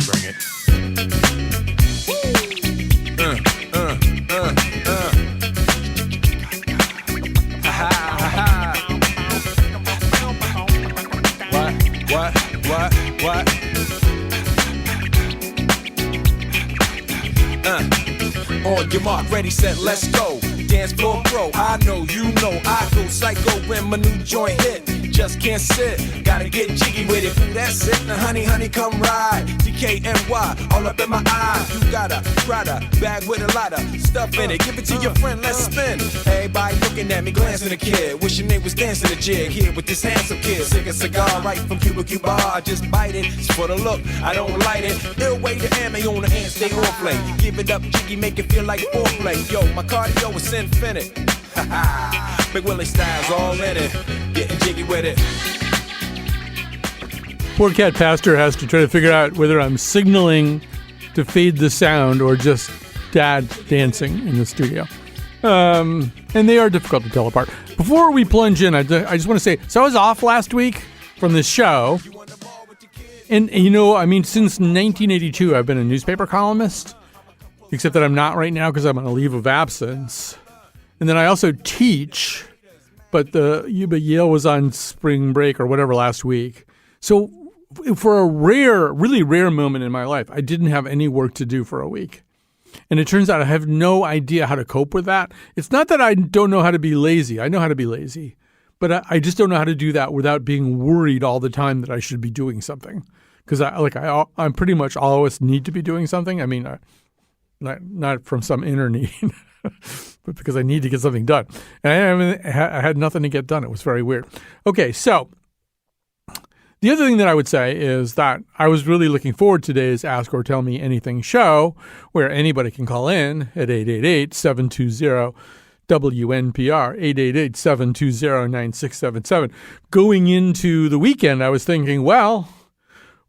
Bring it. What? On your mark, ready, set, let's go. Dance floor pro, I know, you know, I go psycho when my new joint hit. Just can't sit, gotta get jiggy with it. Ooh, that's it, now honey, come ride. DKNY, all up in my eye. You got a Prada bag with a lot of stuff in it. Give it to your friend, let's spin. Everybody looking at me, glancing a kid. Wishing they was dancing a jig here with this handsome kid. Sick a cigar right from Cuba Cuba. I just bite it, it's for the look, I don't light it. Ill way to ammo on the hand, stay on play. Give it up, jiggy, make it feel like foreplay. Yo, my cardio is infinite. Big Willie style's all in it. Getting jiggy with it. Poor Cat Pastor has to try to figure out whether I'm signaling to fade the sound or just dad dancing in the studio. And they are difficult to tell apart. Before we plunge in, I just want to say, so I was off last week from this show. And you know, I mean, since 1982, I've been a newspaper columnist, except that I'm not right now because I'm on a leave of absence. And then I also teach, but Yale was on spring break or whatever last week. So for a really rare moment in my life, I didn't have any work to do for a week. And it turns out I have no idea how to cope with that. It's not that I don't know how to be lazy. I know how to be lazy. But I just don't know how to do that without being worried all the time that I should be doing something. Because I pretty much always need to be doing something. I mean, not from some inner need. But because I need to get something done. And I had nothing to get done. It was very weird. Okay, so the other thing that I would say is that I was really looking forward to today's Ask or Tell Me Anything show, where anybody can call in at 888-720-WNPR, 888-720-9677. Going into the weekend, I was thinking, well,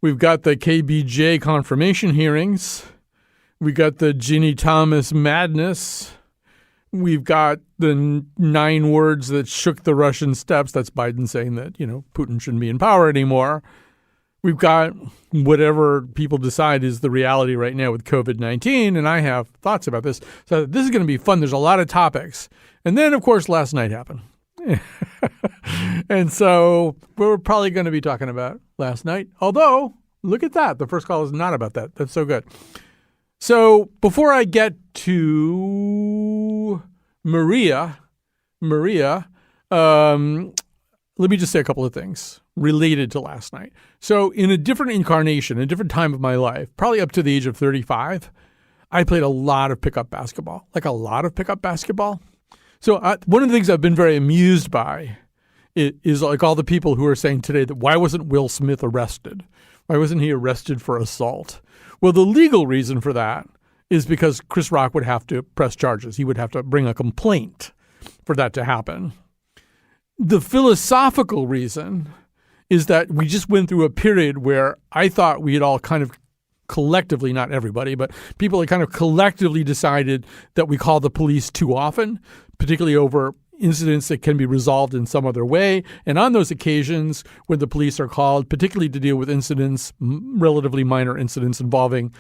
we've got the KBJ confirmation hearings. We got the Ginny Thomas madness. We've got the 9 words that shook the Russian steppes. That's Biden saying that, Putin shouldn't be in power anymore. We've got whatever people decide is the reality right now with COVID-19, and I have thoughts about this. So this is going to be fun. There's a lot of topics. And then, of course, last night happened. And so we're probably going to be talking about last night. Although, look at that. The first call is not about that. That's so good. So before I get to Maria, let me just say a couple of things related to last night. So in a different incarnation, a different time of my life, probably up to the age of 35, I played a lot of pickup basketball, So one of the things I've been very amused by is like all the people who are saying today that why wasn't Will Smith arrested? Why wasn't he arrested for assault? Well, the legal reason for that is because Chris Rock would have to press charges. He would have to bring a complaint for that to happen. The philosophical reason is that we just went through a period where I thought we had all kind of collectively, not everybody, but people had kind of collectively decided that we call the police too often, particularly over incidents that can be resolved in some other way. And on those occasions when the police are called, particularly to deal with incidents, relatively minor incidents involving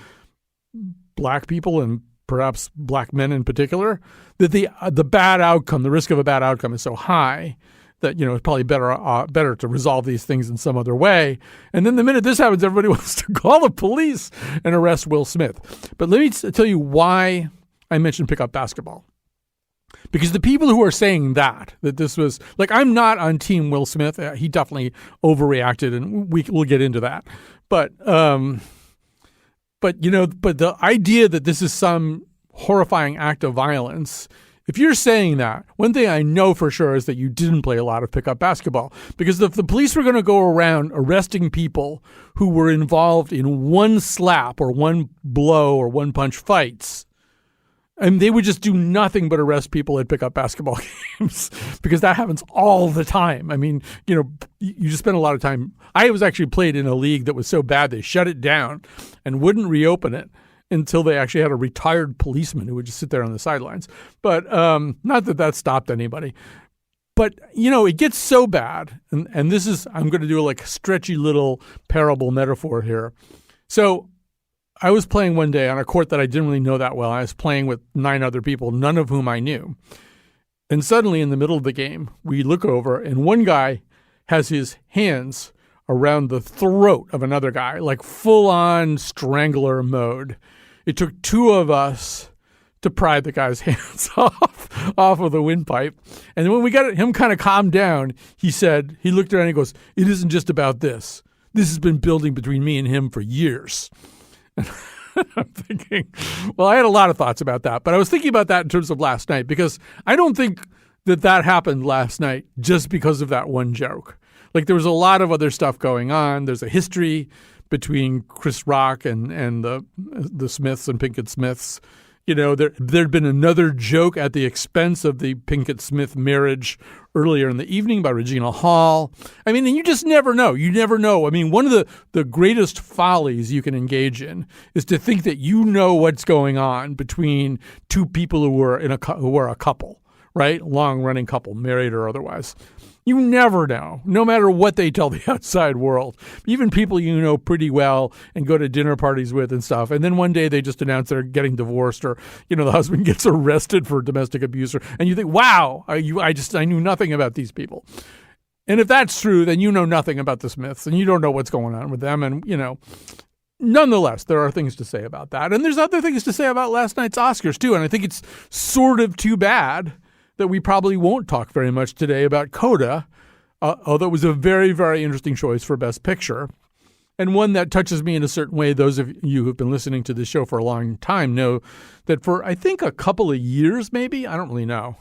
black people and perhaps black men in particular, that the bad outcome, the risk of a bad outcome is so high that, it's probably better to resolve these things in some other way. And then the minute this happens, everybody wants to call the police and arrest Will Smith. But let me tell you why I mentioned pickup basketball. Because the people who are saying that this was like, I'm not on team Will Smith. He definitely overreacted, and we'll get into that. But the idea that this is some horrifying act of violence, if you're saying that, one thing I know for sure is that you didn't play a lot of pickup basketball. Because if the police were going to go around arresting people who were involved in one slap or one blow or one punch fights, and they would just do nothing but arrest people at pickup basketball games because that happens all the time. I mean, you just spend a lot of time. I was actually played in a league that was so bad they shut it down and wouldn't reopen it until they actually had a retired policeman who would just sit there on the sidelines. But not that stopped anybody. But, it gets so bad. And this is, I'm going to do like a stretchy little parable metaphor here. So I was playing one day on a court that I didn't really know that well. I was playing with 9 other people, none of whom I knew. And suddenly in the middle of the game, we look over and one guy has his hands around the throat of another guy, like full on strangler mode. It took 2 of us to pry the guy's hands off of the windpipe. And then when we got him kind of calmed down, he looked around and he goes, "It isn't just about this. This has been building between me and him for years." And I'm thinking, well, I had a lot of thoughts about that, but I was thinking about that in terms of last night, because I don't think that happened last night just because of that one joke. Like, there was a lot of other stuff going on. There's a history between Chris Rock and the Smiths and Pinkett Smiths. You know, there'd been another joke at the expense of the Pinkett-Smith marriage earlier in the evening by Regina Hall. I mean, and you just never know. You never know. I mean, one of the greatest follies you can engage in is to think that you know what's going on between 2 people who are a couple, right? Long-running couple, married or otherwise. You never know, no matter what they tell the outside world, even people you know pretty well and go to dinner parties with and stuff. And then one day they just announce they're getting divorced, or, you know, the husband gets arrested for domestic abuse. And you think, wow, I knew nothing about these people. And if that's true, then you know nothing about the Smiths and you don't know what's going on with them. And, you know, nonetheless, there are things to say about that. And there's other things to say about last night's Oscars, too. And I think it's sort of too bad that we probably won't talk very much today about Coda, although it was a very, very interesting choice for Best Picture, and one that touches me in a certain way. Those of you who've been listening to this show for a long time know that for, I think, a couple of years, maybe, I don't really know,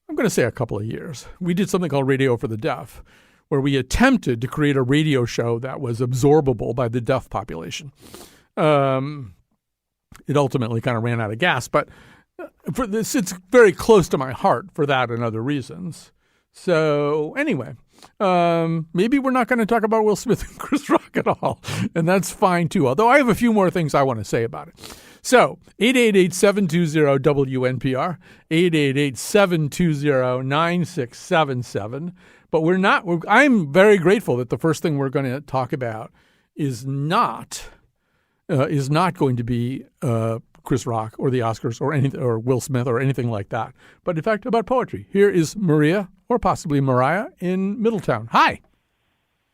I'm going to say a couple of years, we did something called Radio for the Deaf, where we attempted to create a radio show that was absorbable by the deaf population. It ultimately kind of ran out of gas, but for this, it's very close to my heart for that and other reasons. So anyway, maybe we're not going to talk about Will Smith and Chris Rock at all, and that's fine too, although I have a few more things I want to say about it. So 888-720-WNPR, 888-720-9677. But I'm very grateful that the first thing we're going to talk about is not going to be Chris Rock or the Oscars or anything, or Will Smith or anything like that, but in fact about poetry. Here is Maria, or possibly Mariah, in Middletown. Hi.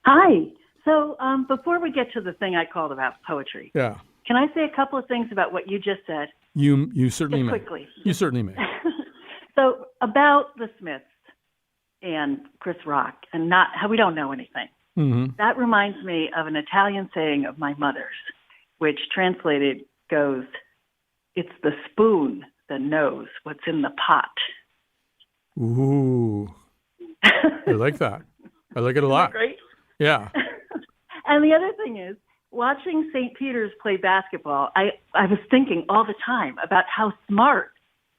Hi. So before we get to the thing I called about poetry, yeah, can I say a couple of things about what you just said? You certainly just may. Quickly. You certainly may. So about the Smiths and Chris Rock, and not how we don't know anything. Mm-hmm. That reminds me of an Italian saying of my mother's, which translated goes, "It's the spoon that knows what's in the pot." Ooh. I like that. I like it a lot. Great. Yeah. And the other thing is, watching St. Peter's play basketball, I was thinking all the time about how smart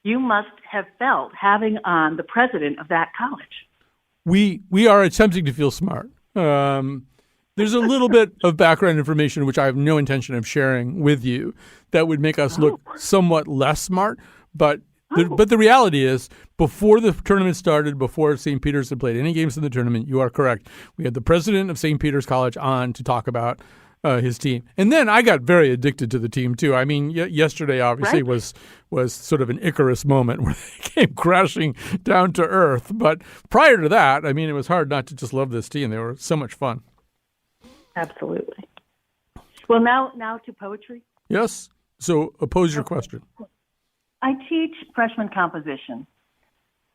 you must have felt having on the president of that college. We are attempting to feel smart. There's a little bit of background information which I have no intention of sharing with you that would make us look somewhat less smart. But the reality is, before the tournament started, before St. Peter's had played any games in the tournament, you are correct. We had the president of St. Peter's College on to talk about his team. And then I got very addicted to the team, too. I mean, yesterday obviously was sort of an Icarus moment where they came crashing down to earth. But prior to that, I mean, it was hard not to just love this team. They were so much fun. Absolutely. Well, now to poetry. Yes. So pose your question. I teach freshman composition.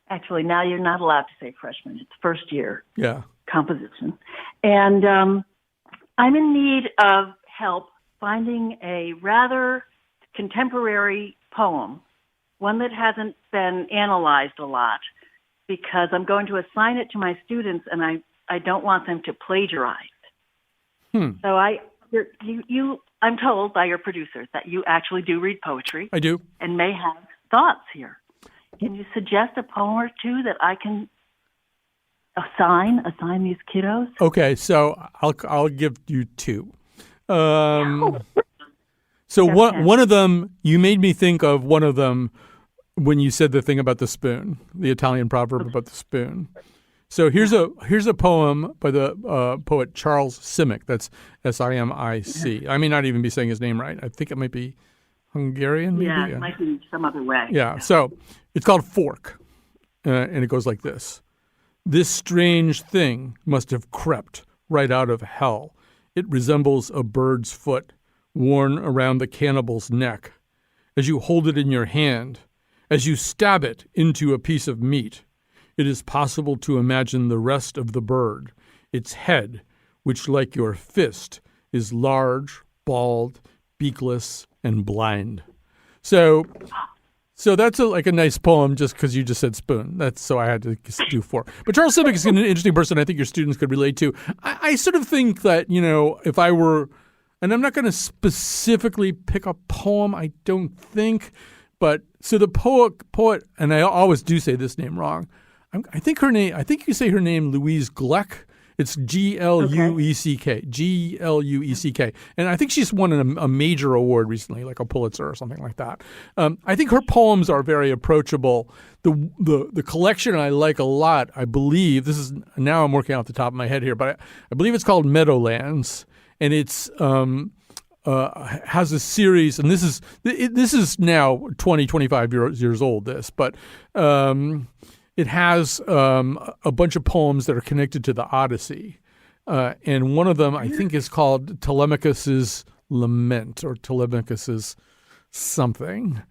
Actually, now you're not allowed to say freshman. It's first year composition. And I'm in need of help finding a rather contemporary poem, one that hasn't been analyzed a lot, because I'm going to assign it to my students, and I don't want them to plagiarize. So I'm told by your producers that you actually do read poetry. I do. And may have thoughts here. Can you suggest a poem or two that I can assign these kiddos? Okay, so I'll give you 2. So one of them, you made me think of one of them when you said the thing about the spoon, the Italian proverb about the spoon. So here's a poem by the poet Charles Simic. That's Simic. I may not even be saying his name right. I think it might be Hungarian, maybe? Yeah, it might be some other way. Yeah, so it's called Fork, and it goes like this. This strange thing must have crept right out of hell. It resembles a bird's foot worn around the cannibal's neck. As you hold it in your hand, as you stab it into a piece of meat, it is possible to imagine the rest of the bird, its head, which, like your fist, is large, bald, beakless, and blind. So that's like a nice poem just because you just said spoon. That's so I had to do Fork. But Charles Simic is an interesting person I think your students could relate to. I sort of think that, if I were, and I'm not going to specifically pick a poem, I don't think, but so the poet, and I always do say this name wrong. I think you say her name Louise Glueck. It's Glueck. Glueck. And I think she's won a major award recently, like a Pulitzer or something like that. I think her poems are very approachable. The collection I like a lot, I believe, now I'm working off the top of my head here, but I believe it's called Meadowlands. And it's has a series, and this is now 25 years old, but it has a bunch of poems that are connected to the Odyssey. And one of them, I think, is called Telemachus's Lament or Telemachus's something.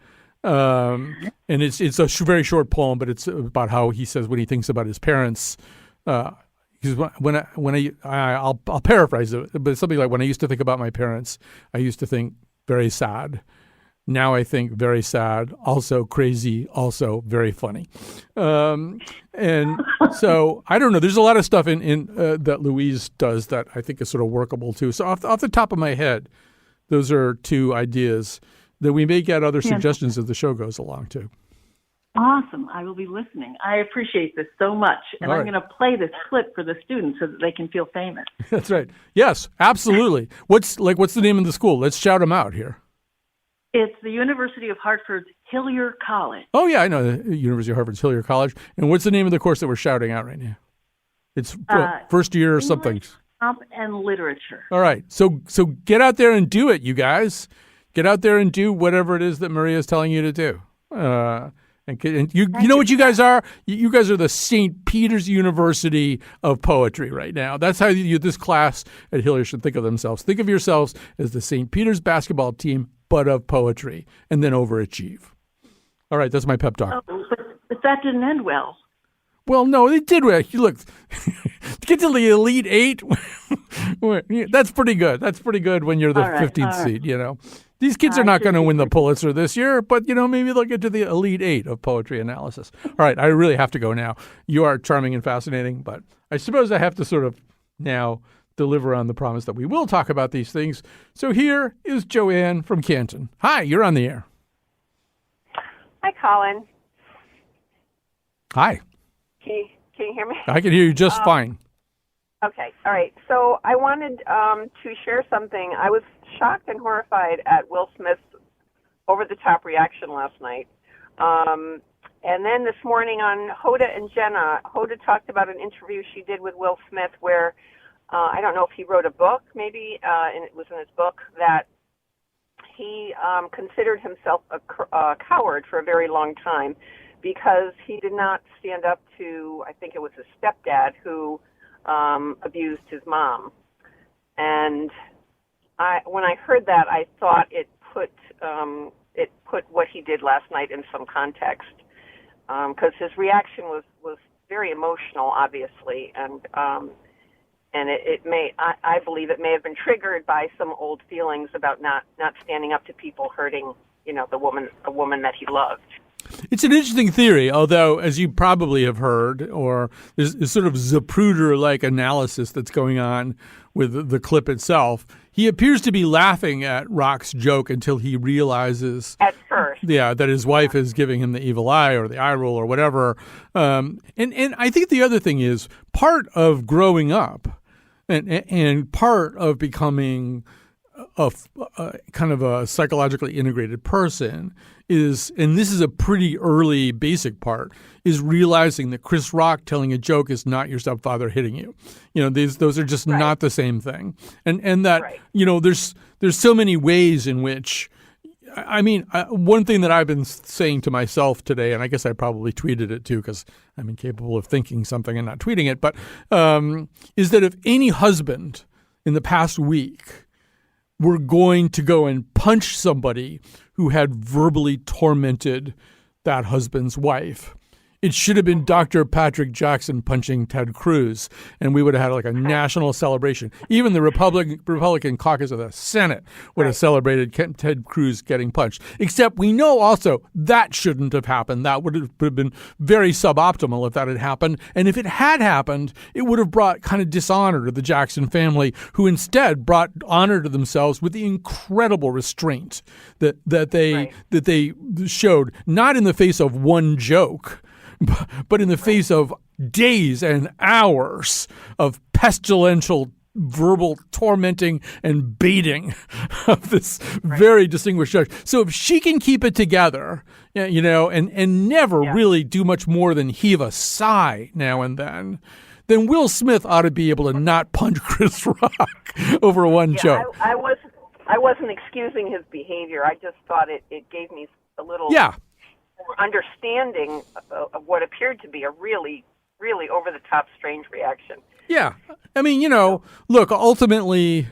And it's a very short poem, but it's about how he says when he thinks about his parents. Because I'll paraphrase it, but it's something like, when I used to think about my parents, I used to think very sad. Now I think very sad, also crazy, also very funny. And so I don't know. There's a lot of stuff in that Louise does that I think is sort of workable too. So off the top of my head, those are two ideas that we may get other suggestions as the show goes along too. Awesome. I will be listening. I appreciate this so much. And I'm going to play this clip for the students so that they can feel famous. That's right. Yes, absolutely. What's the name of the school? Let's shout them out here. It's the University of Hartford's Hillier College. Oh, yeah, I know the University of Hartford's Hillier College. And what's the name of the course that we're shouting out right now? It's first year or something. English, Comp and Literature. All right. So get out there and do it, you guys. Get out there and do whatever it is that Maria is telling you to do. And you know what you guys are? You guys are the St. Peter's University of poetry right now. That's how this class at Hillier should think of themselves. Think of yourselves as the St. Peter's basketball team, but of poetry, and then overachieve. All right, that's my pep talk. Oh, but that didn't end well. Well, no, it did. Look, to get to the Elite Eight, that's pretty good. That's pretty good when you're the 15th seed, These kids are not going to win the Pulitzer this year, but, maybe they'll get to the Elite Eight of poetry analysis. All right, I really have to go now. You are charming and fascinating, but I suppose I have to sort of now deliver on the promise that we will talk about these things. So here is Joanne from Canton. Hi, you're on the air. Hi, Colin. Hi. Can you hear me? I can hear you just fine. Okay, all right. So I wanted to share something. I was shocked and horrified at Will Smith's over-the-top reaction last night. And then this morning on Hoda and Jenna, Hoda talked about an interview she did with Will Smith where, I don't know if he wrote a book, maybe, and it was in his book, that he considered himself a coward for a very long time because he did not stand up to, I think it was his stepdad who abused his mom. And when I heard that, I thought it put what he did last night in some context, because his reaction was very emotional, obviously, and I believe it may have been triggered by some old feelings about not standing up to people hurting, a woman that he loved. It's an interesting theory, although, as you probably have heard, or there's sort of Zapruder-like analysis that's going on with the clip itself. He appears to be laughing at Rock's joke until he realizes at first, that his wife is giving him the evil eye or the eye roll or whatever. And I think the other thing is part of growing up and part of becoming kind of a psychologically integrated person is, and this is a pretty early basic part, is realizing that Chris Rock telling a joke is not your stepfather hitting you. Those are just not the same thing. And that, there's so many ways in which, one thing that I've been saying to myself today, and I guess I probably tweeted it too because I'm incapable of thinking something and not tweeting it, but is that if any husband in the past week were going to go and punch somebody who had verbally tormented that husband's wife, it should have been Dr. Patrick Jackson punching Ted Cruz, and we would have had like a national celebration. Even the Republican caucus of the Senate would have celebrated Ted Cruz getting punched. Except we know also that shouldn't have happened. That would have been very suboptimal if that had happened. And if it had happened, it would have brought kind of dishonor to the Jackson family, who instead brought honor to themselves with the incredible restraint that they showed, not in the face of one joke, but in the face of days and hours of pestilential verbal tormenting and baiting of this very distinguished judge. So if she can keep it together, and never really do much more than heave a sigh now and then Will Smith ought to be able to not punch Chris Rock over one joke. I wasn't excusing his behavior. I just thought it gave me a little understanding of what appeared to be a really, really over-the-top strange reaction. Yeah. Look, ultimately,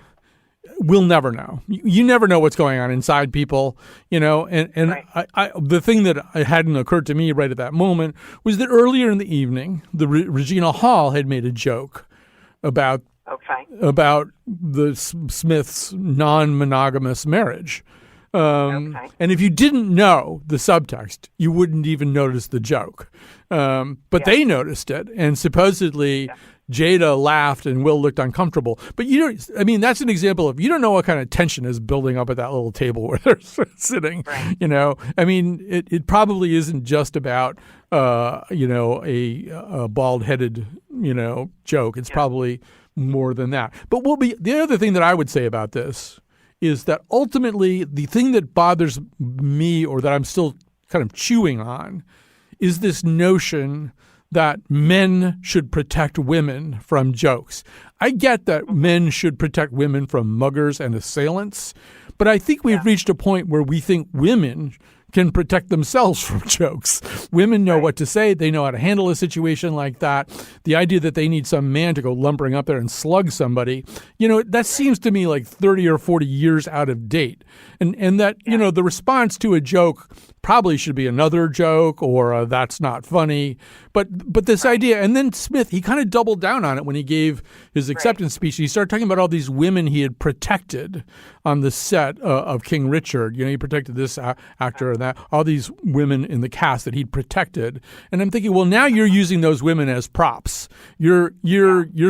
we'll never know. You never know what's going on inside people, and I the thing that hadn't occurred to me right at that moment was that earlier in the evening, Regina Hall had made a joke about the Smiths' non-monogamous marriage. And if you didn't know the subtext, you wouldn't even notice the joke. But they noticed it, and supposedly Jada laughed and Will looked uncomfortable. But that's an example of, you don't know what kind of tension is building up at that little table where they're sitting. Right. It probably isn't just about a bald-headed joke. It's probably more than that. But the other thing that I would say about this is that ultimately the thing that bothers me, or that I'm still kind of chewing on, is this notion that men should protect women from jokes. I get that men should protect women from muggers and assailants, but I think we've reached a point where we think women can protect themselves from jokes. Women know what to say. They know how to handle a situation like that. The idea that they need some man to go lumbering up there and slug somebody, that seems to me like 30 or 40 years out of date. And that, the response to a joke probably should be another joke, or that's not funny. But this idea, and then Smith, he kind of doubled down on it when he gave his acceptance speech. He started talking about all these women he had protected on the set of King Richard. He protected this actor and that, all these women in the cast that he'd protected. And I'm thinking, well, now you're using those women as props. You're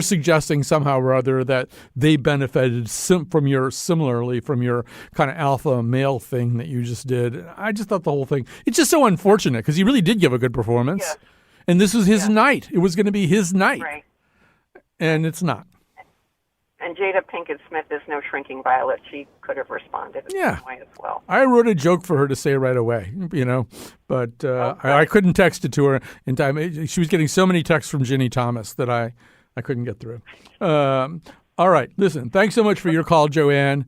suggesting somehow or other that they benefited similarly from your kind of alpha male thing that you just did. I just thought the whole thing, it's just so unfortunate because he really did give a good performance. Yeah. And this was his night. It was going to be his night. Right. And it's not. And Jada Pinkett Smith is no shrinking violet. She could have responded in some way as well. I wrote a joke for her to say right away, but I couldn't text it to her in time. She was getting so many texts from Ginny Thomas that I couldn't get through. All right. Listen, thanks so much for your call, Joanne.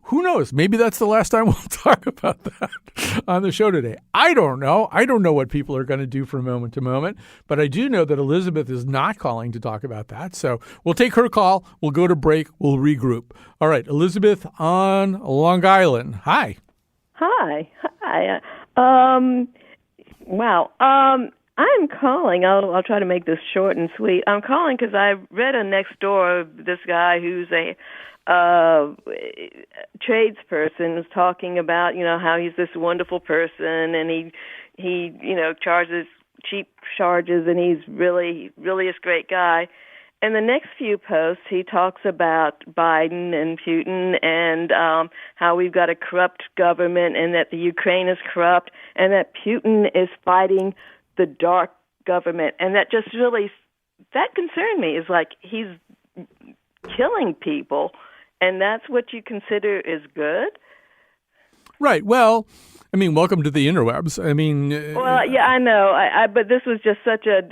Who knows? Maybe that's the last time we'll talk about that on the show today. I don't know. I don't know what people are going to do from moment to moment, but I do know that Elizabeth is not calling to talk about that. So we'll take her call. We'll go to break. We'll regroup. All right. Elizabeth on Long Island. Hi. Hi. Wow. I'm calling. I'll try to make this short and sweet. I'm calling because I read a next door of this guy who's a tradesperson was talking about, how he's this wonderful person and he charges cheap charges and he's really, really this great guy. And the next few posts, he talks about Biden and Putin and how we've got a corrupt government and that the Ukraine is corrupt and that Putin is fighting the dark government. And that just really, that concerned me. Is like he's killing people and that's what you consider is good? Right. Well, I mean, welcome to the interwebs. I mean, well, yeah, I know. But this was just such a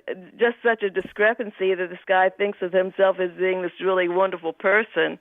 discrepancy that this guy thinks of himself as being this really wonderful person,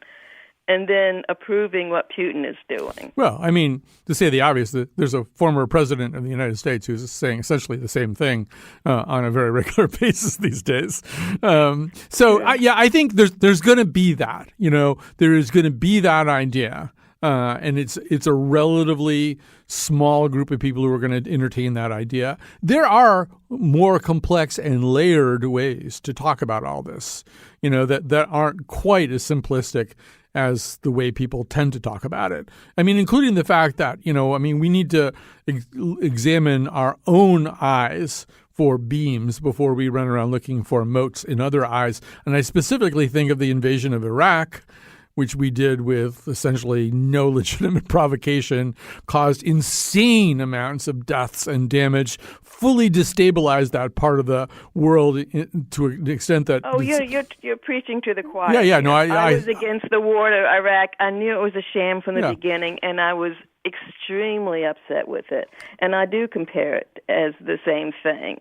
and then approving what Putin is doing. Well, I mean, to say the obvious, there's a former president of the United States who's saying essentially the same thing on a very regular basis these days. I think there's going to be that. There is going to be that idea. And it's a relatively small group of people who are going to entertain that idea. There are more complex and layered ways to talk about all this, that aren't quite as simplistic as the way people tend to talk about it. I mean, including the fact that, we need to examine our own eyes for beams before we run around looking for motes in other eyes. And I specifically think of the invasion of Iraq, which we did with essentially no legitimate provocation, caused insane amounts of deaths and damage, fully destabilized that part of the world to an extent that... Oh, you're preaching to the choir. Yeah, no, I was against the war to Iraq. I knew it was a sham from the beginning, and I was extremely upset with it. And I do compare it as the same thing.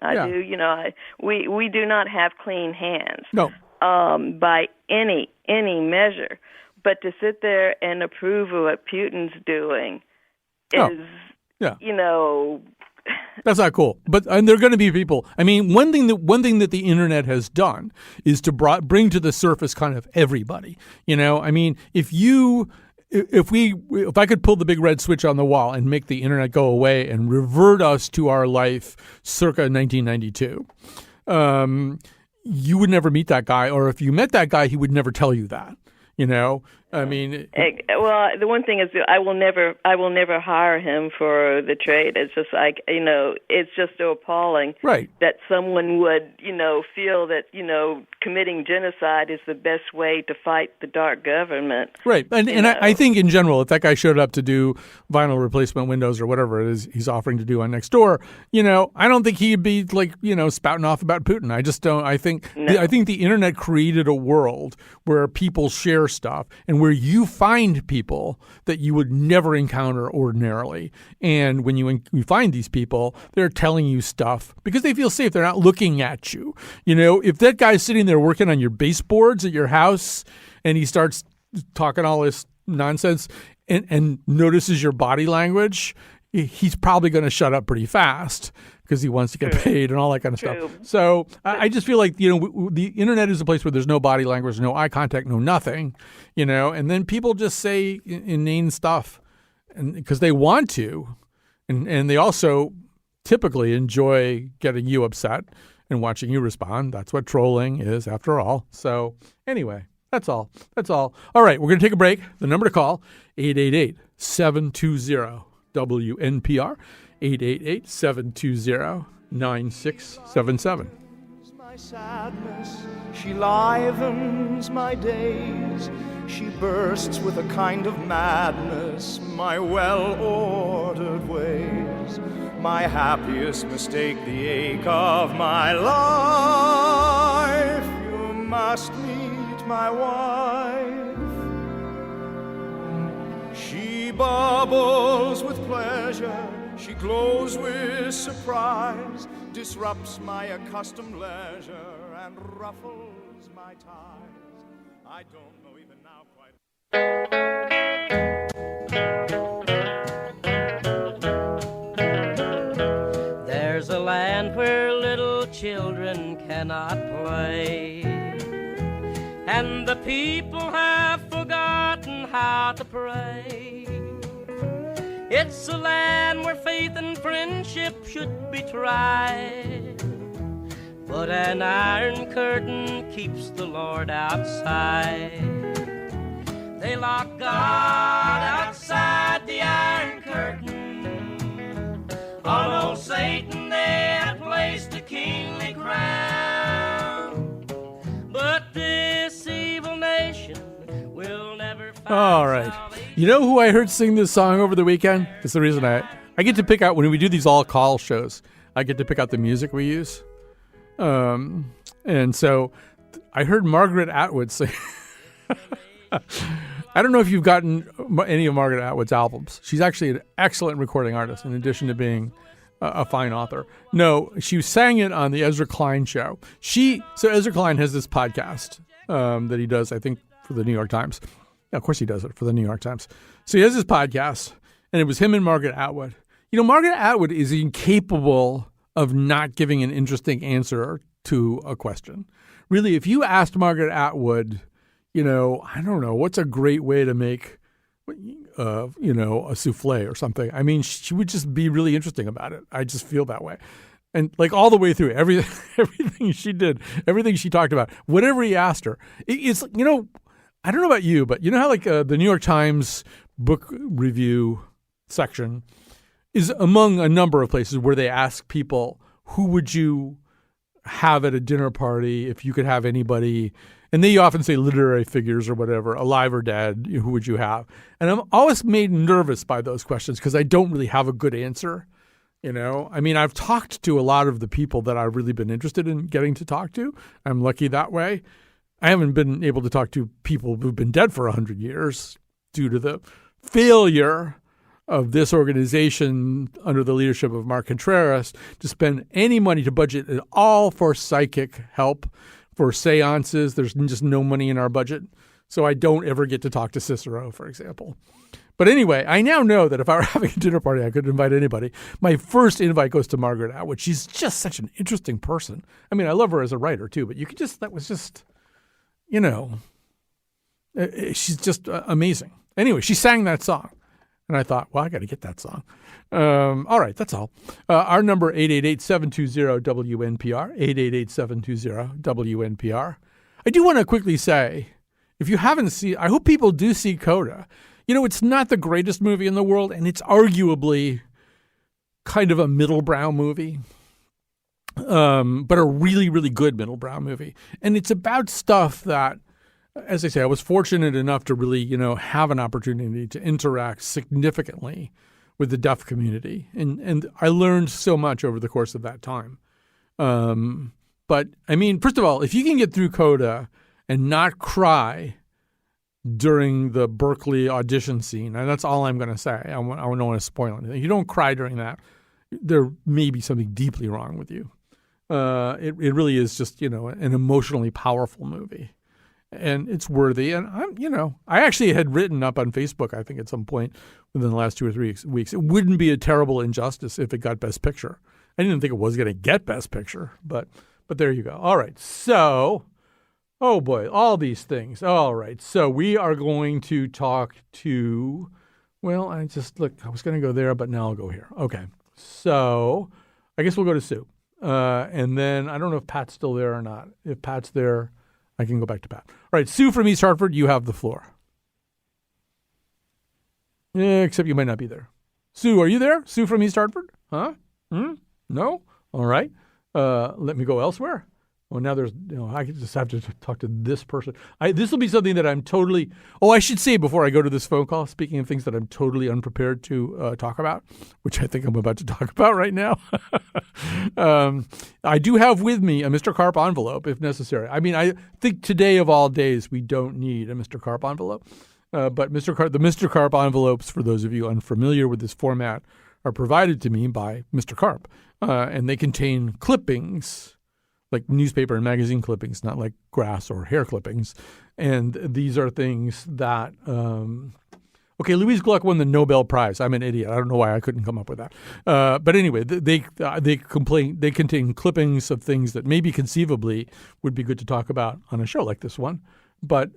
We do not have clean hands. No. By any measure. But to sit there and approve of what Putin's doing is, that's not cool. And there are going to be people. I mean, one thing that the internet has done is to bring to the surface kind of everybody. I mean, if I could pull the big red switch on the wall and make the internet go away and revert us to our life circa 1992, you would never meet that guy, or if you met that guy, he would never tell you that. I mean, well, the one thing is I will never hire him for the trade. It's just like, it's just so appalling that someone would, feel that, committing genocide is the best way to fight the dark government. Right. And I think in general, if that guy showed up to do vinyl replacement windows or whatever it is he's offering to do on Nextdoor, I don't think he'd be spouting off about Putin. I just don't. I think the internet created a world where people share stuff and where you find people that you would never encounter ordinarily. And when you find these people, they're telling you stuff because they feel safe. They're not looking at you. If that guy's sitting there working on your baseboards at your house and he starts talking all this nonsense and notices your body language, he's probably going to shut up pretty fast because he wants to get paid and all that kind of stuff. So I just feel like, the internet is a place where there's no body language, no eye contact, no nothing, and then people just say inane stuff and because they want to. And they also typically enjoy getting you upset and watching you respond. That's what trolling is, after all. So anyway, that's all. All right, we're going to take a break. The number to call, 888-720-WNPR, 888-720-9677. My sadness, she livens my days. She bursts with a kind of madness my well-ordered ways. My happiest mistake, the ache of my life. You must meet my wife. She bubbles with pleasure, she glows with surprise, disrupts my accustomed leisure and ruffles my ties. I don't know even now quite. There's a land where little children cannot play, and the people have forgotten how to pray. It's a land where faith and friendship should be tried, but an iron curtain keeps the Lord outside. They lock God outside the iron curtain. On old Satan they have placed a kingly crown, but this evil nation will never find All right. You know who I heard sing this song over the weekend? It's the reason I get to pick out, when we do these all-call shows, I get to pick out the music we use. And so I heard Margaret Atwood sing. I don't know if you've gotten any of Margaret Atwood's albums. She's actually an excellent recording artist, in addition to being a fine author. No, she sang it on the Ezra Klein show. So Ezra Klein has this podcast that he does, I think, for the New York Times. Yeah, of course he does it for the New York Times. So he has this podcast, and it was him and Margaret Atwood. You know, Margaret Atwood is incapable of not giving an interesting answer to a question. Really, if you asked Margaret Atwood, you know, I don't know, what's a great way to make, you know, a souffle or something? I mean, she would just be really interesting about it. I just feel that way. And like all the way through, everything she did, everything she talked about, whatever he asked her, it's, you know, I don't know about you, but you know how like the New York Times book review section is among a number of places where they ask people, who would you have at a dinner party if you could have anybody? And they often say literary figures or whatever, alive or dead, who would you have? And I'm always made nervous by those questions because I don't really have a good answer. You know, I mean, I've talked to a lot of the people that I've really been interested in getting to talk to. I'm lucky that way. I haven't been able to talk to people who've been dead for 100 years due to the failure of this organization under the leadership of Mark Contreras to spend any money, to budget at all for psychic help, for seances. There's just no money in our budget. So I don't ever get to talk to Cicero, for example. But anyway, I now know that if I were having a dinner party, I could invite anybody. My first invite goes to Margaret Atwood. She's just such an interesting person. I mean, I love her as a writer too, but that was just, you know, she's just amazing. Anyway, she sang that song. And I thought, well, I got to get that song. All right, that's all. Our number, 888-720-WNPR, 888-720-WNPR. I do want to quickly say, if you haven't seen, I hope people do see Coda. You know, it's not the greatest movie in the world, and it's arguably kind of a middle-brow movie, but a really, really good middle-brow movie. And it's about stuff that, as I say, I was fortunate enough to really, you know, have an opportunity to interact significantly with the deaf community. And I learned so much over the course of that time. But, I mean, first of all, if you can get through Coda and not cry during the Berkeley audition scene, and that's all I'm going to say. I don't want to spoil anything. If you don't cry during that, there may be something deeply wrong with you. It really is just, you know, an emotionally powerful movie. And it's worthy. And I actually had written up on Facebook, I think at some point within the last 2 or 3 weeks, it wouldn't be a terrible injustice if it got Best Picture. I didn't think it was going to get Best Picture, but there you go. All right. So, oh boy, all these things. All right. So we are going to talk to, well, I was going to go there, but now I'll go here. Okay. So I guess we'll go to Sue. And then I don't know if Pat's still there or not. If Pat's there, I can go back to Pat. All right, Sue from East Hartford, you have the floor. Except you might not be there. Sue, are you there? Sue from East Hartford? Huh? No? All right. Let me go elsewhere. Well, now there's, I just have to talk to this person. This will be something that I'm totally, I should say before I go to this phone call, speaking of things that I'm totally unprepared to talk about, which I think I'm about to talk about right now. I do have with me a Mr. Karp envelope if necessary. I mean, I think today of all days, we don't need a Mr. Karp envelope. But the Mr. Karp envelopes, for those of you unfamiliar with this format, are provided to me by Mr. Karp. And they contain clippings, like newspaper and magazine clippings, not like grass or hair clippings. And these are things that, Louise Gluck won the Nobel Prize. I'm an idiot. I don't know why I couldn't come up with that. But anyway, they contain clippings of things that maybe conceivably would be good to talk about on a show like this one. But,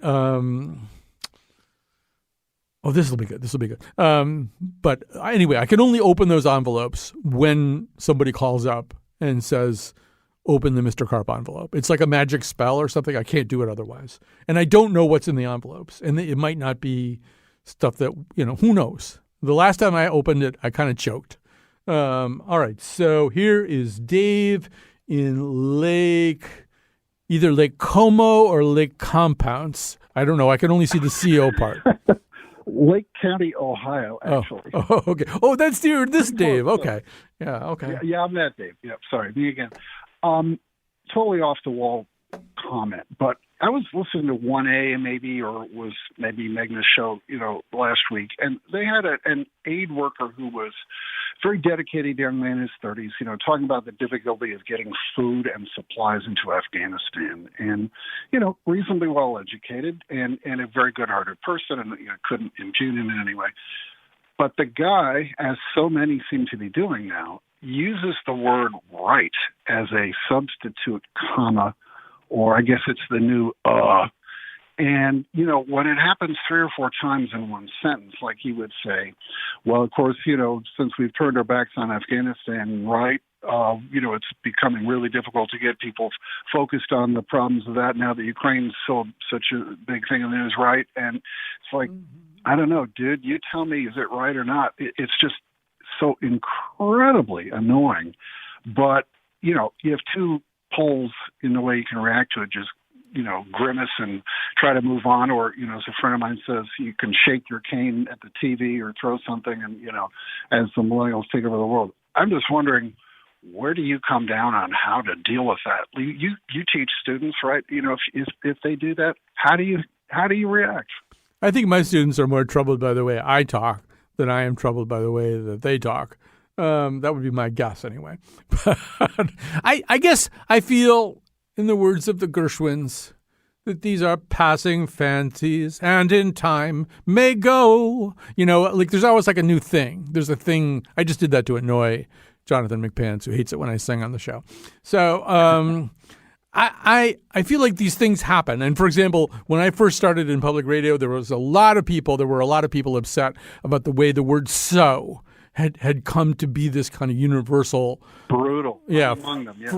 this will be good. This will be good. But anyway, I can only open those envelopes when somebody calls up and says, open the Mr. Karp envelope. It's like a magic spell or something. I can't do it otherwise. And I don't know what's in the envelopes. And it might not be stuff that, who knows? The last time I opened it, I kind of choked. All right. So here is Dave in either Lake Como or Lake Compounce. I don't know. I can only see the CO part. Lake County, Ohio, actually. Oh, okay. Oh, that's this Dave. Okay. Yeah, okay. Yeah, I'm that Dave. Yeah, sorry, me again. Totally off the wall comment, but I was listening to 1A maybe, or it was maybe Megna's show, last week, and they had an aid worker who was very dedicated young man in his 30s, talking about the difficulty of getting food and supplies into Afghanistan, and, reasonably well educated and a very good-hearted person, and couldn't impugn him in any way. But the guy, as so many seem to be doing now, uses the word right as a substitute comma, or I guess it's the new And, when it happens 3 or 4 times in one sentence, like he would say, well, of course, since we've turned our backs on Afghanistan, right, it's becoming really difficult to get people focused on the problems of that now that Ukraine's such a big thing in the news, right? And it's like, I don't know, dude, you tell me, is it right or not? It's just so incredibly annoying. But, you have 2 poles in the way you can react to it, just, grimace and try to move on. Or, as a friend of mine says, you can shake your cane at the TV or throw something and, as the millennials take over the world. I'm just wondering, where do you come down on how to deal with that? You teach students, right? If they do that, how do you react? I think my students are more troubled by the way I talk than I am troubled by the way that they talk. That would be my guess anyway. But I guess I feel, in the words of the Gershwins, that these are passing fancies and in time may go. There's always like a new thing. There's a thing. I just did that to annoy Jonathan McPants, who hates it when I sing on the show. So I feel like these things happen. And, for example, when I first started in public radio, there were a lot of people upset about the way the word so had come to be this kind of universal, brutal. Yeah, among them, yes.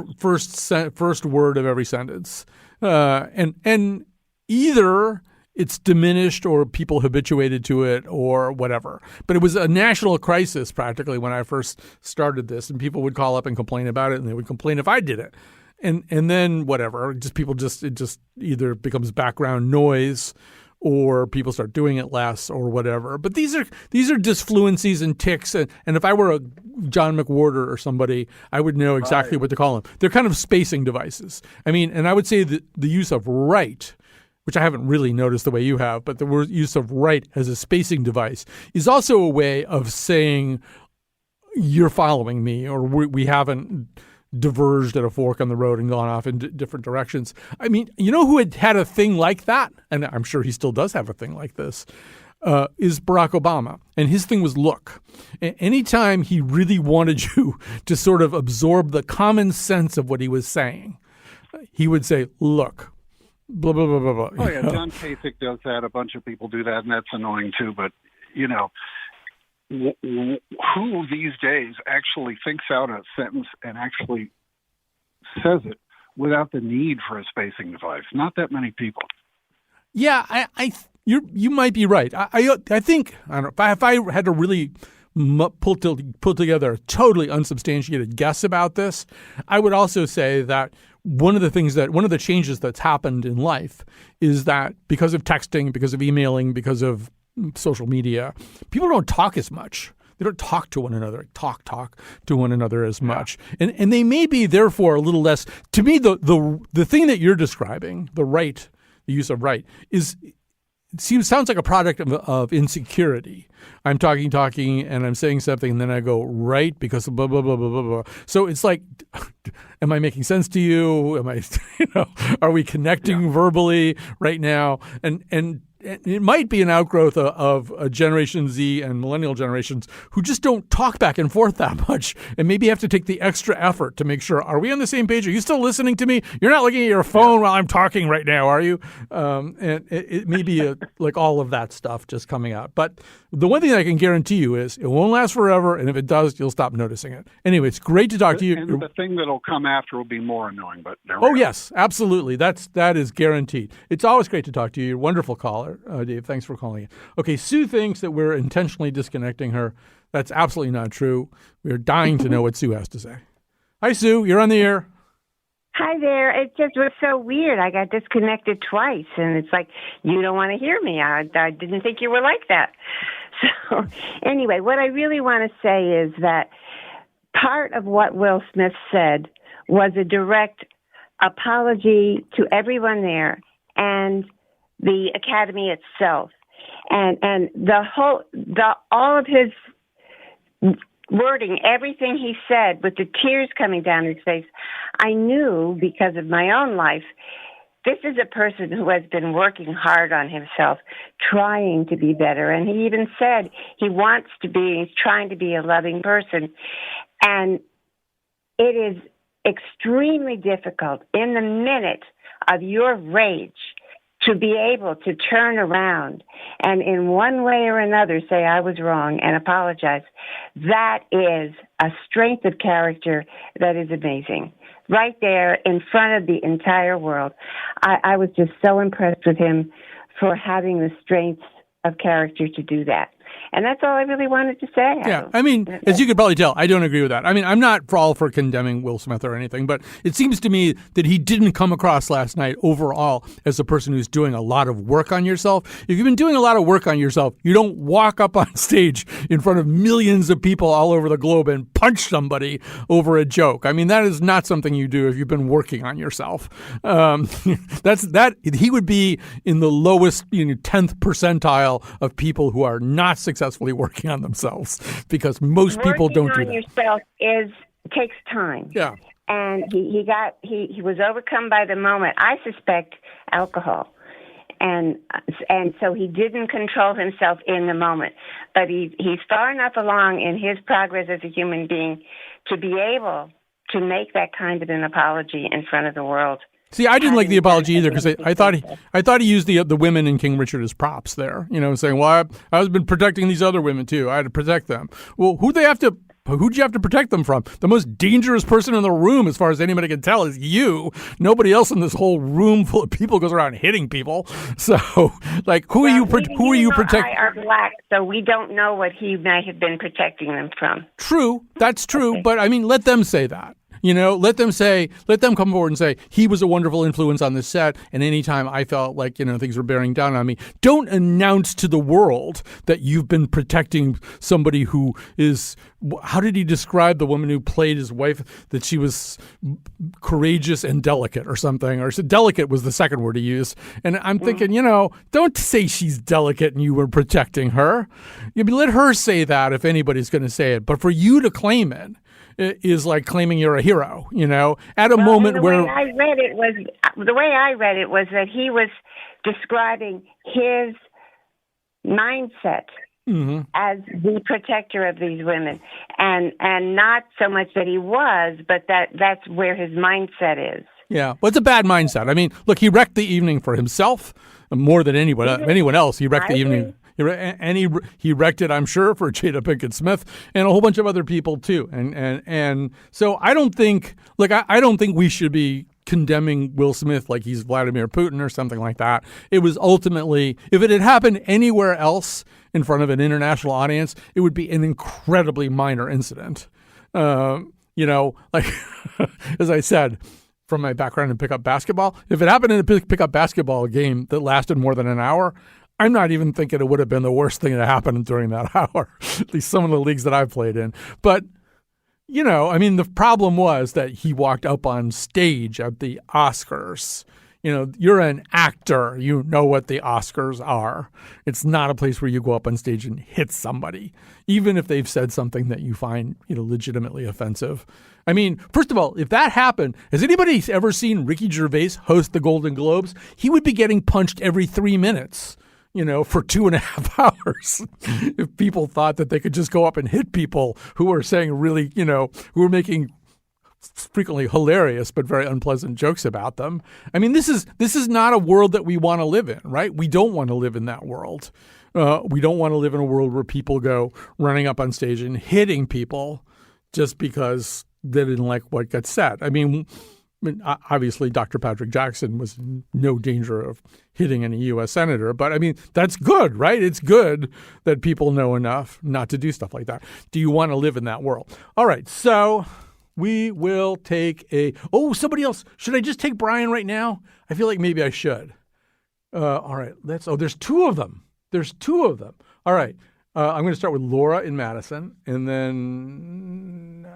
First word of every sentence, and either it's diminished or people habituated to it or whatever. But it was a national crisis practically when I first started this, and people would call up and complain about it, and they would complain if I did it, and then whatever, it just either becomes background noise, or people start doing it less, or whatever. But these are disfluencies and tics, and if I were a John McWhorter or somebody, I would know exactly what to call them. They're kind of spacing devices. I mean, and I would say that the use of right, which I haven't really noticed the way you have, but the use of right as a spacing device is also a way of saying you're following me, or we haven't diverged at a fork on the road and gone off in different directions. I mean, who had a thing like that, and I'm sure he still does have a thing like this, is Barack Obama. And his thing was look. Anytime he really wanted you to sort of absorb the common sense of what he was saying, he would say, look, blah, blah, blah, blah, blah. Oh, yeah, John Kasich does that. A bunch of people do that, and that's annoying too. But, who these days actually thinks out a sentence and actually says it without the need for a spacing device? Not that many people. Yeah, you might be right. I think, I don't know, if I had to really pull together a totally unsubstantiated guess about this, I would also say that one of the changes that's happened in life is that because of texting, because of emailing, because of social media, people don't talk as much. They don't talk to one another, talk to one another as much. And they may be, therefore, a little less. To me, the thing that you're describing, the use of right, sounds like a product of insecurity. I'm talking, and I'm saying something, and then I go right because of blah, blah, blah, blah, blah, blah. So it's like, am I making sense to you? Am I, are we connecting verbally right now? And it might be an outgrowth of Generation Z and millennial generations who just don't talk back and forth that much, and maybe have to take the extra effort to make sure, are we on the same page? Are you still listening to me? You're not looking at your phone while I'm talking right now, are you? And it may be like all of that stuff just coming out. But the one thing I can guarantee you is it won't last forever, and if it does, you'll stop noticing it. Anyway, it's great to talk to you. And the thing that'll come after will be more annoying, but there we go. Yes, absolutely. That is guaranteed. It's always great to talk to you. You're a wonderful caller, Dave. Thanks for calling in. Okay, Sue thinks that we're intentionally disconnecting her. That's absolutely not true. We're dying to know what Sue has to say. Hi, Sue. You're on the air. Hi there. It just was so weird. I got disconnected twice, and it's like, you don't want to hear me. I didn't think you were like that. So anyway, what I really want to say is that part of what Will Smith said was a direct apology to everyone there and the Academy itself, and all of his wording, everything he said, with the tears coming down his face, I knew because of my own life, this is a person who has been working hard on himself, trying to be better. And he even said he's trying to be a loving person. And it is extremely difficult in the minute of your rage to be able to turn around and in one way or another say, I was wrong, and apologize. That is a strength of character that is amazing. Right there in front of the entire world. I was just so impressed with him for having the strength of character to do that. And that's all I really wanted to say. Yeah, I mean, as you could probably tell, I don't agree with that. I mean, I'm not all for condemning Will Smith or anything, but it seems to me that he didn't come across last night overall as a person who's doing a lot of work on yourself. If you've been doing a lot of work on yourself, you don't walk up on stage in front of millions of people all over the globe and punch somebody over a joke. I mean, that is not something you do if you've been working on yourself. He would be in the lowest 10th percentile of people who are not successfully working on themselves, because most people don't do that. Working on yourself takes time. Yeah. And he was overcome by the moment. I suspect alcohol. And so he didn't control himself in the moment. But he's far enough along in his progress as a human being to be able to make that kind of an apology in front of the world. See, I didn't like the apology either, because I thought he used the women in King Richard as props there, saying, well, I've been protecting these other women too. I had to protect them. Well, who'd you have to protect them from? The most dangerous person in the room, as far as anybody can tell, is you. Nobody else in this whole room full of people goes around hitting people. So, who are you protecting? I are black, so we don't know what he might have been protecting them from. True, that's true. Okay. But I mean, let them say that. Let them come forward and say, he was a wonderful influence on the set, and anytime I felt like, things were bearing down on me. Don't announce to the world that you've been protecting somebody who is, how did he describe the woman who played his wife, that she was courageous and delicate or something, or delicate was the second word he used. And I'm thinking, don't say she's delicate and you were protecting her. Let her say that if anybody's going to say it. But for you to claim it is like claiming you're a hero, at a moment where... The way I read it was that he was describing his mindset as the protector of these women, and not so much that he was, but that's where his mindset is. Yeah, well, it's a bad mindset. I mean, look, he wrecked the evening for himself more than anyone else. He wrecked the evening. And he wrecked it, I'm sure, for Jada Pinkett Smith and a whole bunch of other people too. And so I don't think we should be condemning Will Smith like he's Vladimir Putin or something like that. It was ultimately, if it had happened anywhere else in front of an international audience, it would be an incredibly minor incident. As I said, from my background in pickup basketball, if it happened in a pickup basketball game that lasted more than an hour, I'm not even thinking it would have been the worst thing that happened during that hour, at least some of the leagues that I've played in. But, the problem was that he walked up on stage at the Oscars. You're an actor. You know what the Oscars are. It's not a place where you go up on stage and hit somebody, even if they've said something that you find, legitimately offensive. I mean, first of all, if that happened, has anybody ever seen Ricky Gervais host the Golden Globes? He would be getting punched every 3 minutes. For 2.5 hours, if people thought that they could just go up and hit people who are saying really, who are making frequently hilarious but very unpleasant jokes about them. I mean, this is not a world that we want to live in, right? We don't want to live in that world. We don't want to live in a world where people go running up on stage and hitting people just because they didn't like what got said. I mean, obviously, Dr. Patrick Jackson was in no danger of hitting any U.S. senator. But, I mean, that's good, right? It's good that people know enough not to do stuff like that. Do you want to live in that world? All right, so we will take somebody else. Should I just take Brian right now? I feel like maybe I should. All right, there's two of them. All right, I'm going to start with Laura in Madison, and then...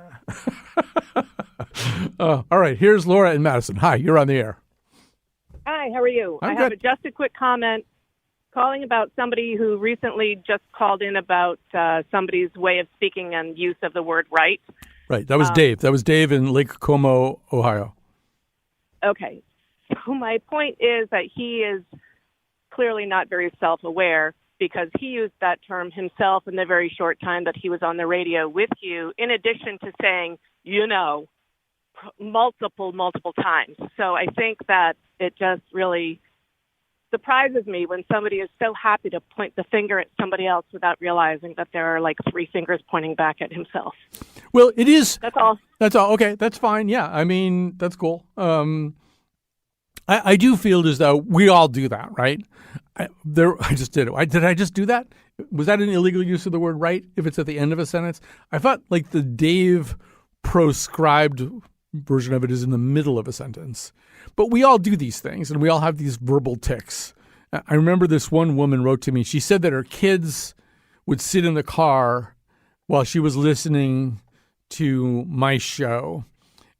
all right, here's Laura in Madison. Hi, you're on the air. Hi, how are you? I'm I have good. just a quick comment calling about somebody who recently just called in about somebody's way of speaking and use of the word right. Right. That was Dave. That was Dave in Lake Como, Ohio. Okay. So my point is that he is clearly not very self-aware because he used that term himself in the very short time that he was on the radio with you, in addition to saying, multiple times. So I think that it just really surprises me when somebody is so happy to point the finger at somebody else without realizing that there are like three fingers pointing back at himself. Well, it is. That's all. That's all. Okay, that's fine. Yeah, I mean, that's cool. I do feel as though we all do that, right? I just did it. Did I just do that? Was that an illegal use of the word right if it's at the end of a sentence? I thought like the Dave proscribed version of it is in the middle of a sentence. But we all do these things, and we all have these verbal tics. I remember this one woman wrote to me. She said that her kids would sit in the car while she was listening to my show,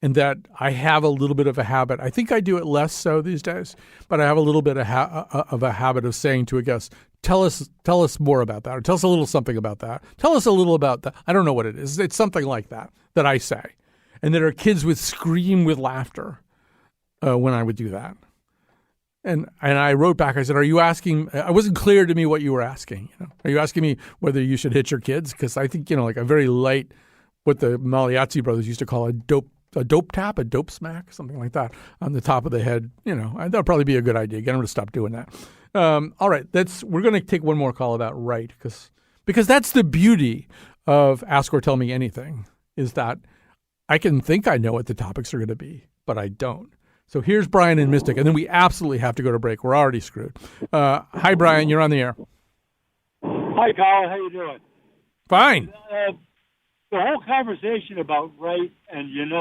and that I have a little bit of a habit. I think I do it less so these days, but I have a little bit of a habit of saying to a guest, tell us more about that, or tell us a little something about that. Tell us a little about that. I don't know what it is. It's something like that I say. And that our kids would scream with laughter when I would do that. And I wrote back, I said, are you asking, it wasn't clear to me what you were asking. Are you asking me whether you should hit your kids? Because I think, like a very light, what the Maliazzi brothers used to call a dope tap, a dope smack, something like that on the top of the head. That'll probably be a good idea. Get them to stop doing that. All right, we're going to take one more call about right, because that's the beauty of Ask or Tell Me Anything, is that I can think I know what the topics are going to be, but I don't. So here's Brian in Mystic, and then we absolutely have to go to break. We're already screwed. Hi, Brian. You're on the air. Hi, Colin. How you doing? Fine. The whole conversation about right and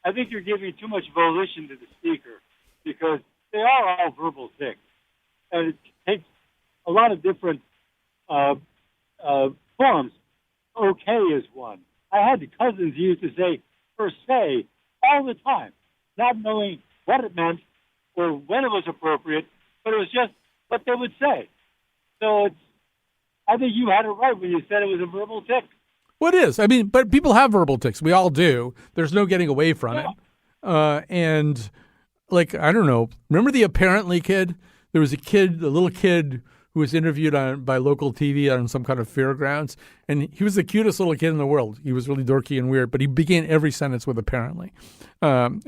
I think you're giving too much volition to the speaker because they are all verbal tics. And it takes a lot of different forms. Okay is one. I had cousins who used to say per se all the time, not knowing what it meant or when it was appropriate, but it was just what they would say. So I think you had it right when you said it was a verbal tic. Well, it is. I mean, but people have verbal tics. We all do. There's no getting away from it. And like, I don't know. Remember the apparently kid? There was a little kid who was interviewed by local TV on some kind of fairgrounds. And he was the cutest little kid in the world. He was really dorky and weird, but he began every sentence with apparently. And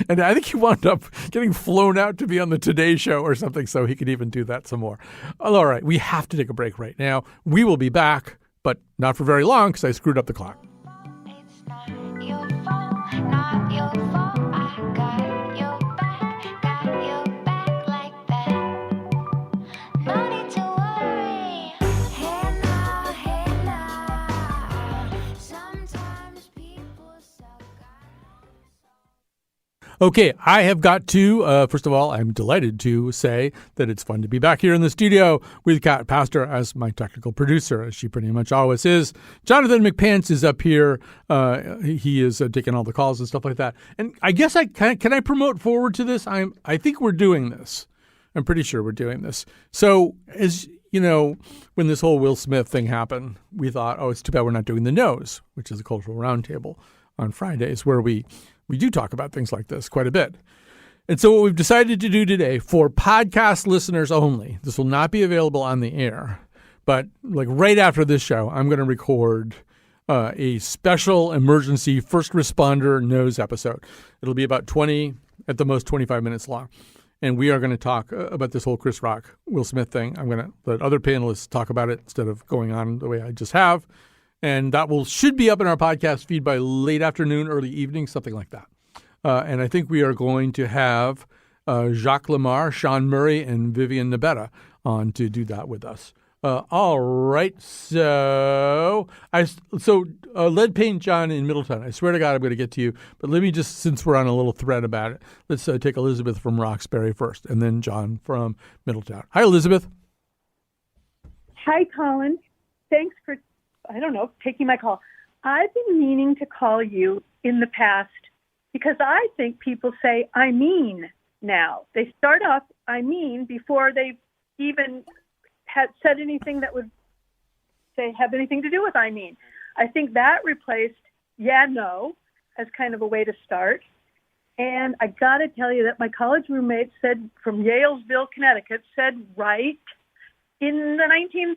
I think he wound up getting flown out to be on the Today Show or something so he could even do that some more. All right, we have to take a break right now. We will be back, but not for very long because I screwed up the clock. Okay, I have got to, first of all, I'm delighted to say that it's fun to be back here in the studio with Kat Pastor as my technical producer, as she pretty much always is. Jonathan McPants is up here. He is taking all the calls and stuff like that. And I guess can I promote forward to this? I think we're doing this. I'm pretty sure we're doing this. So as you know, when this whole Will Smith thing happened, we thought, it's too bad we're not doing the Nose, which is a cultural roundtable on Fridays where we do talk about things like this quite a bit. And so what we've decided to do today for podcast listeners only, this will not be available on the air, but like right after this show, I'm going to record a special emergency first responder Nose episode. It'll be about 20, at the most 25 minutes long. And we are going to talk about this whole Chris Rock, Will Smith thing. I'm going to let other panelists talk about it instead of going on the way I just have. And that should be up in our podcast feed by late afternoon, early evening, something like that. And I think we are going to have Jacques Lamar, Sean Murray, and Vivian Nabetta on to do that with us. All right. So Lead Paint John in Middletown. I swear to God I'm going to get to you. But let me just, since we're on a little thread about it, let's take Elizabeth from Roxbury first and then John from Middletown. Hi, Elizabeth. Hi, Colin. Thanks for taking my call. I've been meaning to call you in the past because I think people say, I mean, now. They start off, I mean, before they even had said anything that would say have anything to do with I mean. I think that replaced yeah, no as kind of a way to start. And I got to tell you that my college roommate said from Yalesville, Connecticut, said right in the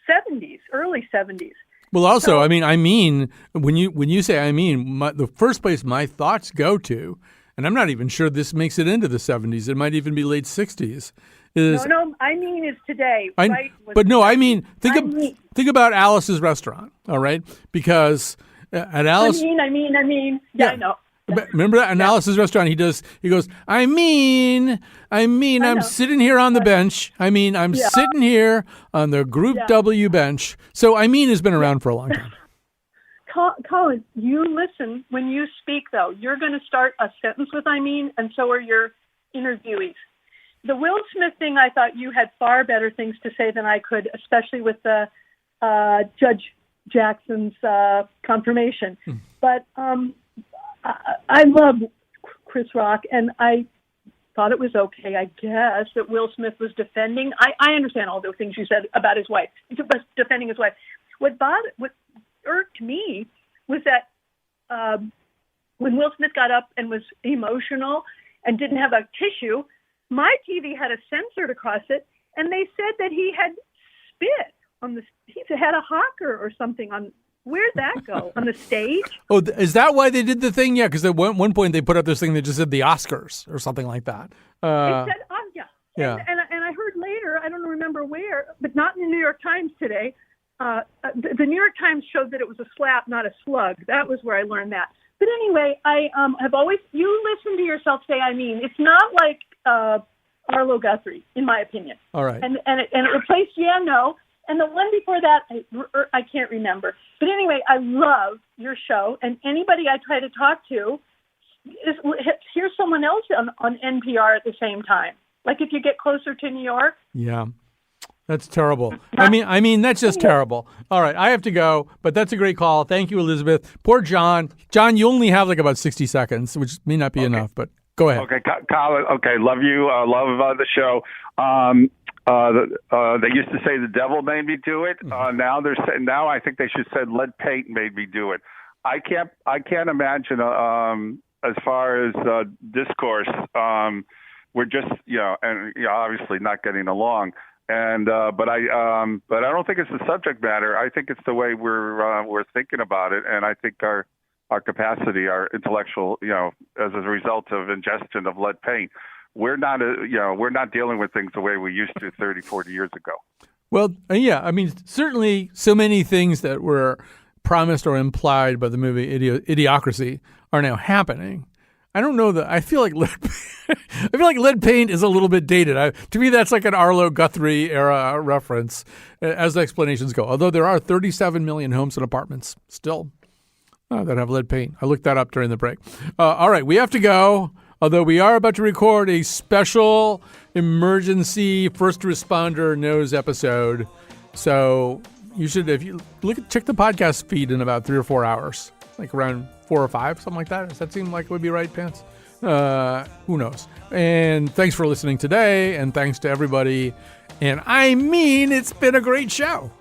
1970s, early 70s. Well, also, I mean, when you say I mean, the first place my thoughts go to, and I'm not even sure this makes it into the 70s. It might even be late 60s. No, I mean is today. Right? But no, I mean, think about Alice's Restaurant, all right? Because at Alice... I mean. Yeah, I know. Remember that in Alice's Restaurant, he goes, I mean, I'm sitting here on the bench. I'm sitting here on the Group W bench. So I mean has been around for a long time. Colin, you listen when you speak, though. You're going to start a sentence with I mean, and so are your interviewees. The Will Smith thing, I thought you had far better things to say than I could, especially with the Judge Jackson's confirmation. But I love Chris Rock, and I thought it was okay, I guess, that Will Smith was defending. I understand all those things you said about his wife, defending his wife. What irked me was that when Will Smith got up and was emotional and didn't have a tissue, my TV had a censored across it, and they said that he had spit on he had a hawker or something on. Where'd that go? On the stage? Oh, is that why they did the thing? Yeah, because at one point they put up this thing that just said the Oscars or something like that. It said, yeah. And I heard later, I don't remember where, but not in the New York Times today. The New York Times showed that it was a slap, not a slug. That was where I learned that. But anyway, I have always, you listen to yourself say, I mean, it's not like Arlo Guthrie, in my opinion. All right. And it replaced yeah, no. And the one before that, I can't remember. But anyway, I love your show. And anybody I try to talk to, here's someone else on NPR at the same time. Like if you get closer to New York. Yeah, that's terrible. I mean, that's just terrible. All right, I have to go, but that's a great call. Thank you, Elizabeth. Poor John. John, you only have like about 60 seconds, which may not be enough, but go ahead. Okay, Colin. Okay, love you. Love the show. They used to say the devil made me do it. Now I think they should say lead paint made me do it. I can't imagine as far as discourse. We're just and obviously not getting along. And but I don't think it's the subject matter. I think it's the way we're thinking about it, and I think our capacity, our intellectual, as a result of ingestion of lead paint. We're not dealing with things the way we used to 30, 40 years ago. Well, yeah, I mean, certainly so many things that were promised or implied by the movie Idiocracy are now happening. I don't know that I feel like lead paint is a little bit dated. To me, that's like an Arlo Guthrie era reference as the explanations go. Although there are 37 million homes and apartments still that have lead paint. I looked that up during the break. All right, we have to go. Although we are about to record a special emergency first responder knows episode. So you should, if you check the podcast feed in about 3 or 4 hours, like around 4 or 5, something like that. Does that seem like it would be right, Pants? Who knows? And thanks for listening today. And thanks to everybody. And I mean, it's been a great show.